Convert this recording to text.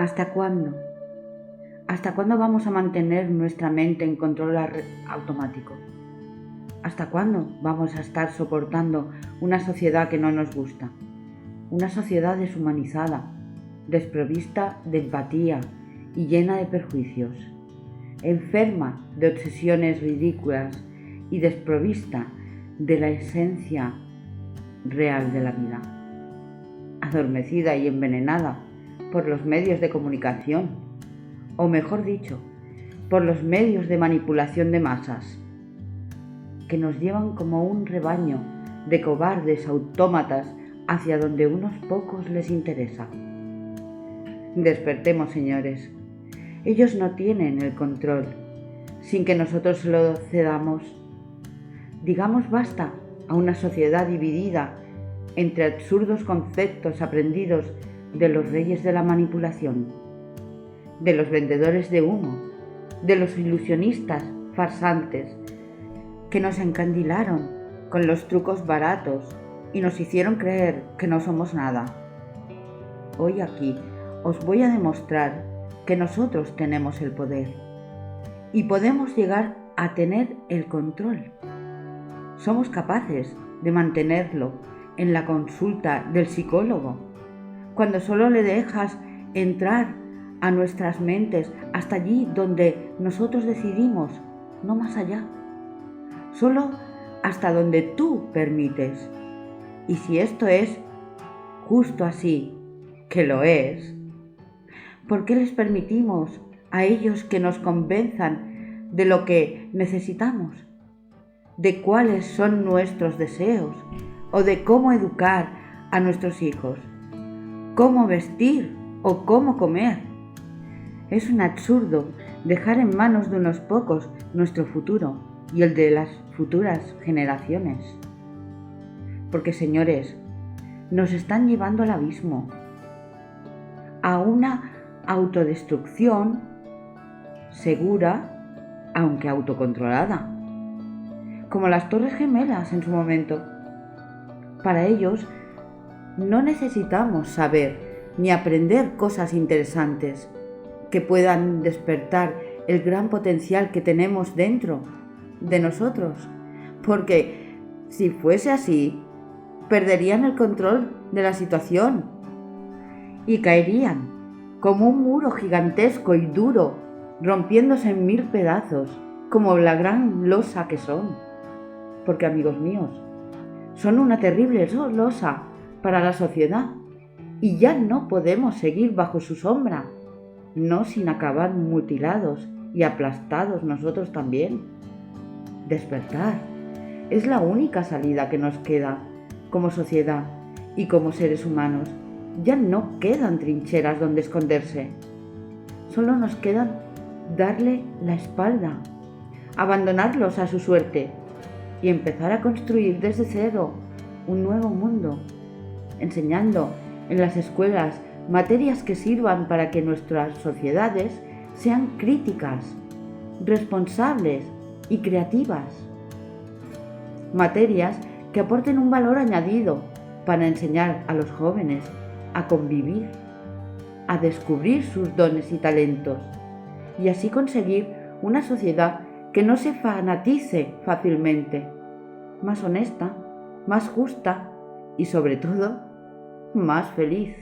¿Hasta cuándo? ¿Hasta cuándo vamos a mantener nuestra mente en control automático? ¿Hasta cuándo vamos a estar soportando una sociedad que no nos gusta? Una sociedad deshumanizada, desprovista de empatía y llena de perjuicios, enferma de obsesiones ridículas y desprovista de la esencia real de la vida, adormecida y envenenada por los medios de comunicación, o mejor dicho, por los medios de manipulación de masas, que nos llevan como un rebaño de cobardes autómatas hacia donde unos pocos les interesa. Despertemos, señores. Ellos no tienen el control, sin que nosotros lo cedamos. Digamos basta a una sociedad dividida entre absurdos conceptos aprendidos de los reyes de la manipulación, de los vendedores de humo, de los ilusionistas farsantes, que nos encandilaron con los trucos baratos y nos hicieron creer que no somos nada. Hoy aquí os voy a demostrar que nosotros tenemos el poder y podemos llegar a tener el control. Somos capaces de mantenerlo en la consulta del psicólogo, cuando solo le dejas entrar a nuestras mentes hasta allí donde nosotros decidimos, no más allá. Solo hasta donde tú permites. Y si esto es justo así, que lo es, ¿por qué les permitimos a ellos que nos convenzan de lo que necesitamos? ¿De cuáles son nuestros deseos? ¿O de cómo educar a nuestros hijos? ¿Cómo vestir o cómo comer? Es un absurdo dejar en manos de unos pocos nuestro futuro y el de las futuras generaciones. Porque, señores, nos están llevando al abismo, a una autodestrucción segura, aunque autocontrolada, como las Torres Gemelas en su momento. Para ellos no necesitamos saber ni aprender cosas interesantes que puedan despertar el gran potencial que tenemos dentro de nosotros, porque si fuese así, perderían el control de la situación y caerían como un muro gigantesco y duro, rompiéndose en 1000 pedazos, como la gran losa que son. Porque, amigos míos, son una terrible losa para la sociedad y ya no podemos seguir bajo su sombra, no sin acabar mutilados y aplastados nosotros también. Despertar es la única salida que nos queda como sociedad y como seres humanos. Ya no quedan trincheras donde esconderse. Solo nos queda darle la espalda, abandonarlos a su suerte y empezar a construir desde cero un nuevo mundo, enseñando en las escuelas materias que sirvan para que nuestras sociedades sean críticas, responsables y creativas. Materias que aporten un valor añadido para enseñar a los jóvenes a convivir, a descubrir sus dones y talentos, y así conseguir una sociedad que no se fanatice fácilmente, más honesta, más justa y sobre todo, más feliz.